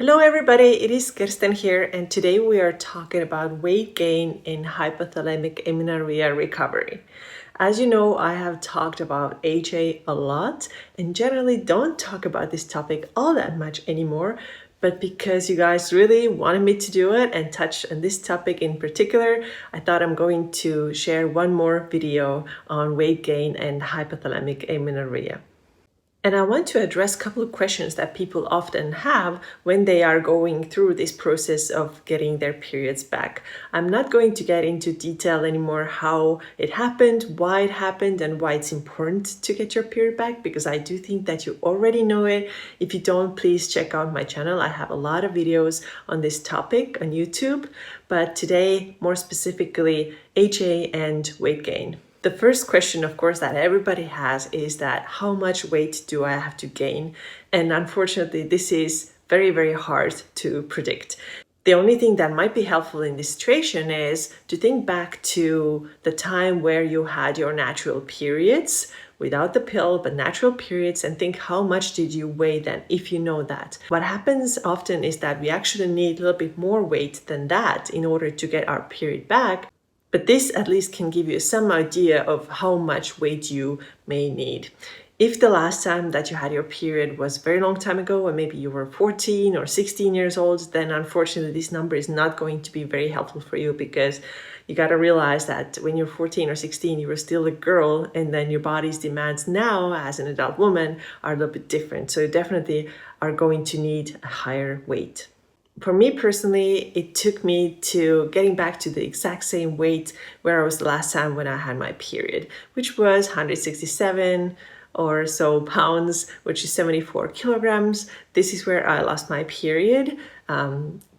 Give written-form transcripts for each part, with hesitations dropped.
Hello everybody, it is Kirsten here, and today we are talking about weight gain in hypothalamic amenorrhea recovery. As you know, I have talked about HA a lot and generally don't talk about this topic all that much anymore, but because you guys really wanted me to do it and touch on this topic in particular, I thought I'm going to share one more video on weight gain and hypothalamic amenorrhea. And I want to address a couple of questions that people often have when they are going through this process of getting their periods back. I'm not going to get into detail anymore how it happened, why it happened, and why it's important to get your period back, because I do think that you already know it. If you don't, please check out my channel. I have a lot of videos on this topic on YouTube, but today, more specifically, HA and weight gain. The first question, of course, that everybody has is that how much weight do I have to gain? And unfortunately, this is very, very hard to predict. The only thing that might be helpful in this situation is to think back to the time where you had your natural periods, without the pill, but natural periods, and think how much did you weigh then, if you know that. What happens often is that we actually need a little bit more weight than that in order to get our period back. But this at least can give you some idea of how much weight you may need. If the last time that you had your period was a very long time ago, or maybe you were 14 or 16 years old, then unfortunately this number is not going to be very helpful for you, because you got to realize that when you're 14 or 16, you were still a girl, and then your body's demands now as an adult woman are a little bit different. So you definitely are going to need a higher weight. For me personally, it took me to getting back to the exact same weight where I was the last time when I had my period, which was 167 or so pounds, which is 74 kilograms. This is where I lost my period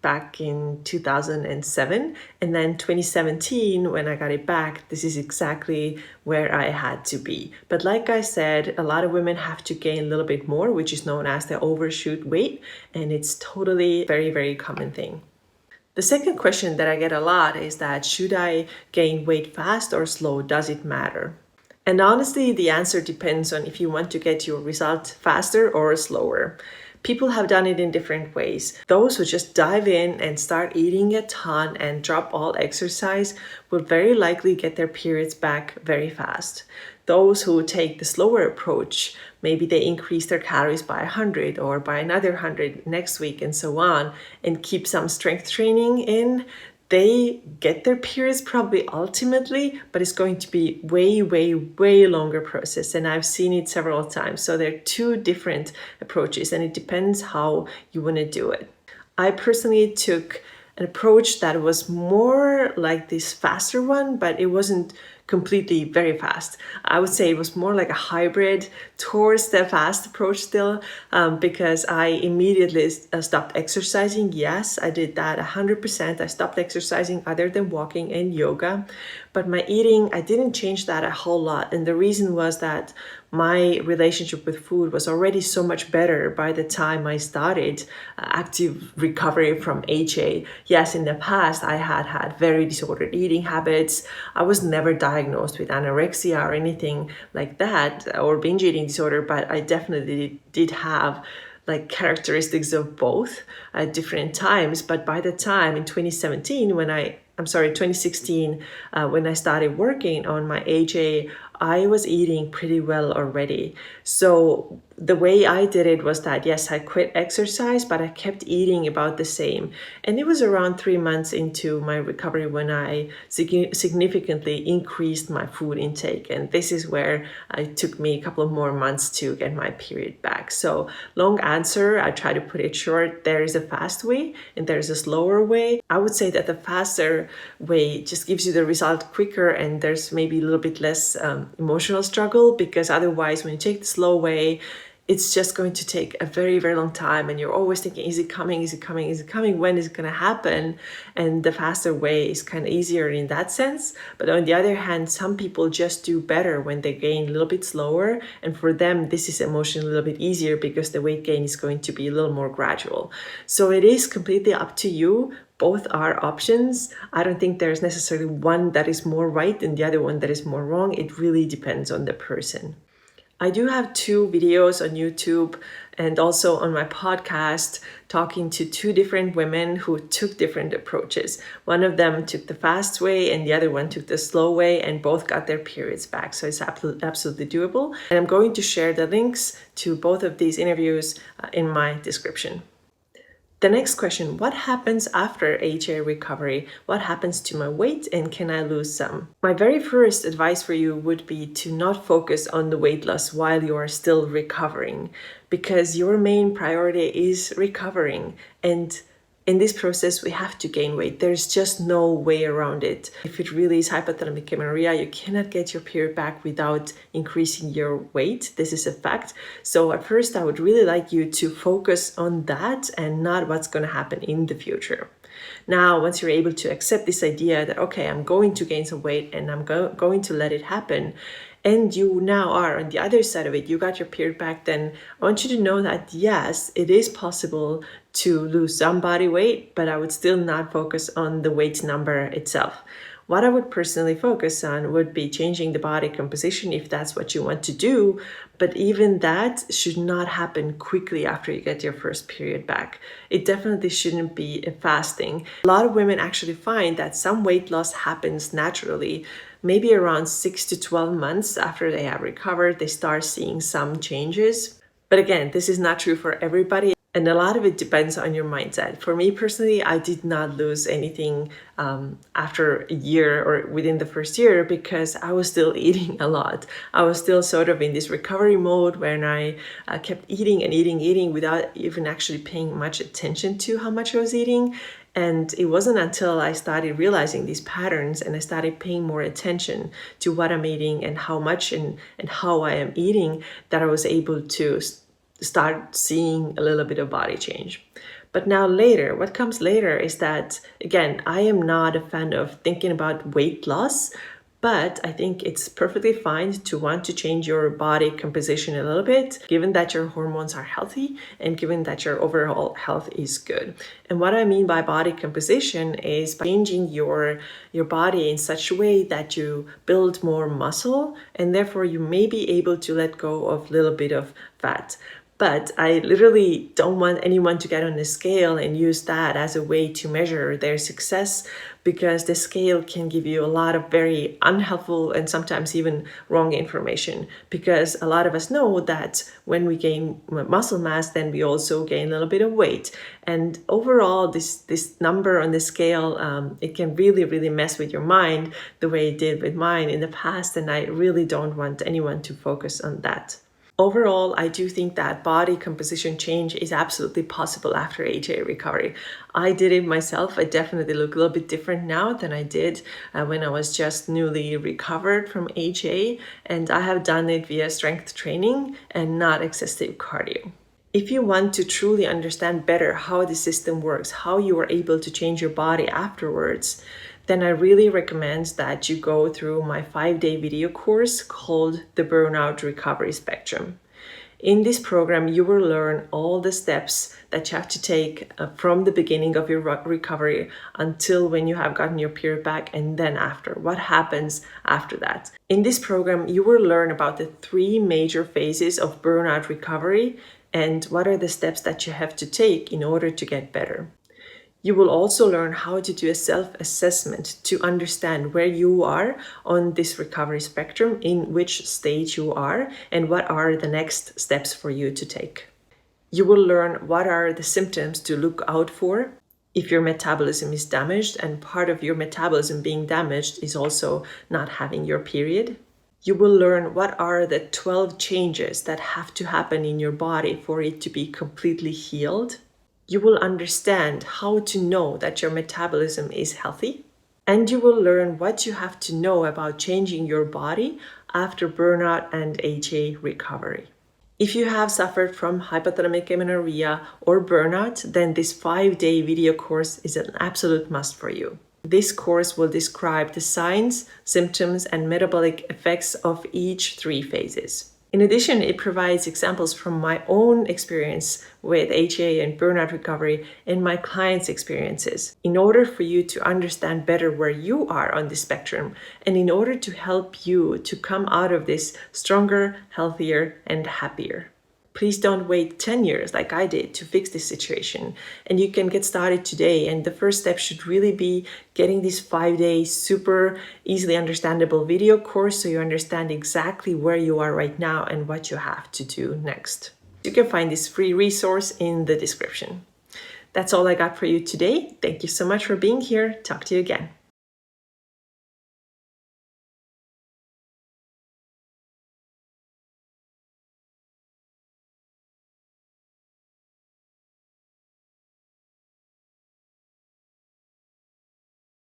back in 2007. And then 2017, when I got it back, this is exactly where I had to be. But like I said, a lot of women have to gain a little bit more, which is known as the overshoot weight. And it's totally very, very common thing. The second question that I get a lot is that should I gain weight fast or slow? Does it matter? And honestly, the answer depends on if you want to get your result faster or slower. People have done it in different ways. Those who just dive in and start eating a ton and drop all exercise will very likely get their periods back very fast. Those who take the slower approach, maybe they increase their calories by 100 or by another 100 next week and so on, and keep some strength training in, they get their periods probably ultimately, but it's going to be way, way, way longer process. And I've seen it several times. So there are two different approaches, and it depends how you want to do it. I personally took an approach that was more like this faster one, but it wasn't completely very fast. I would say it was more like a hybrid towards the fast approach still, because I immediately stopped exercising. Yes, I did that 100%. I stopped exercising other than walking and yoga, but my eating, I didn't change that a whole lot. And the reason was that my relationship with food was already so much better by the time I started active recovery from HA. Yes, in the past, I had very disordered eating habits. I was never diagnosed with anorexia or anything like that, or binge eating disorder, but I definitely did have like characteristics of both at different times. But by the time in 2016, when I started working on my HA, I was eating pretty well already. So the way I did it was that, yes, I quit exercise, but I kept eating about the same. And it was around 3 months into my recovery when I significantly increased my food intake. And this is where it took me a couple of more months to get my period back. So long answer, I try to put it short. There is a fast way and there's a slower way. I would say that the faster way just gives you the result quicker, and there's maybe a little bit less emotional struggle, because otherwise when you take the slow way, it's just going to take a very, very long time, and you're always thinking, is it coming, is it coming, is it coming, when is it going to happen? And the faster way is kind of easier in that sense. But on the other hand, some people just do better when they gain a little bit slower, and for them this is emotionally a little bit easier because the weight gain is going to be a little more gradual. So it is completely up to you. Both are options. I don't think there's necessarily one that is more right and the other one that is more wrong. It really depends on the person. I do have 2 videos on YouTube and also on my podcast, talking to two different women who took different approaches. One of them took the fast way and the other one took the slow way, and both got their periods back. So it's absolutely doable. And I'm going to share the links to both of these interviews in my description. The next question, what happens after HA recovery? What happens to my weight and can I lose some? My very first advice for you would be to not focus on the weight loss while you are still recovering, because your main priority is recovering, and in this process, we have to gain weight. There's just no way around it. If it really is hypothalamic amenorrhea, you cannot get your period back without increasing your weight. This is a fact. So at first, I would really like you to focus on that and not what's going to happen in the future. Now, once you're able to accept this idea that, okay, I'm going to gain some weight and I'm going to let it happen, and you now are on the other side of it, you got your period back, then I want you to know that yes, it is possible to lose some body weight, but I would still not focus on the weight number itself. What I would personally focus on would be changing the body composition if that's what you want to do, but even that should not happen quickly after you get your first period back. It definitely shouldn't be a fast thing. A lot of women actually find that some weight loss happens naturally. Maybe around 6 to 12 months after they have recovered, they start seeing some changes. But again, this is not true for everybody. And a lot of it depends on your mindset. For me personally, I did not lose anything after a year or within the first year because I was still eating a lot. I was still sort of in this recovery mode when I kept eating and eating without even actually paying much attention to how much I was eating. And it wasn't until I started realizing these patterns and I started paying more attention to what I'm eating and how much and how I am eating that I was able to start seeing a little bit of body change. But now later, what comes later is that, again, I am not a fan of thinking about weight loss, but I think it's perfectly fine to want to change your body composition a little bit, given that your hormones are healthy and given that your overall health is good. And what I mean by body composition is by changing your body in such a way that you build more muscle and therefore you may be able to let go of a little bit of fat. But I literally don't want anyone to get on the scale and use that as a way to measure their success, because the scale can give you a lot of very unhelpful and sometimes even wrong information. Because a lot of us know that when we gain muscle mass, then we also gain a little bit of weight. And overall, this number on the scale, it can really mess with your mind the way it did with mine in the past. And I really don't want anyone to focus on that. Overall, I do think that body composition change is absolutely possible after HA recovery. I did it myself. I definitely look a little bit different now than I did when I was just newly recovered from HA, and I have done it via strength training and not excessive cardio. If you want to truly understand better how the system works, how you are able to change your body afterwards, then I really recommend that you go through my 5-day video course called the Burnout Recovery Spectrum. In this program, you will learn all the steps that you have to take from the beginning of your recovery until when you have gotten your period back, and then after. What happens after that? In this program, you will learn about the 3 major phases of burnout recovery and what are the steps that you have to take in order to get better. You will also learn how to do a self-assessment to understand where you are on this recovery spectrum, in which stage you are, and what are the next steps for you to take. You will learn what are the symptoms to look out for if your metabolism is damaged, and part of your metabolism being damaged is also not having your period. You will learn what are the 12 changes that have to happen in your body for it to be completely healed. You will understand how to know that your metabolism is healthy, and you will learn what you have to know about changing your body after burnout and HA recovery. If you have suffered from hypothalamic amenorrhea or burnout, then this 5-day video course is an absolute must for you. This course will describe the signs, symptoms, and metabolic effects of each 3 phases. In addition, it provides examples from my own experience with HA and burnout recovery and my clients' experiences in order for you to understand better where you are on the spectrum and in order to help you to come out of this stronger, healthier, and happier. Please don't wait 10 years like I did to fix this situation. And you can get started today. And the first step should really be getting this 5-day super easily understandable video course so you understand exactly where you are right now and what you have to do next. You can find this free resource in the description. That's all I got for you today. Thank you so much for being here. Talk to you again.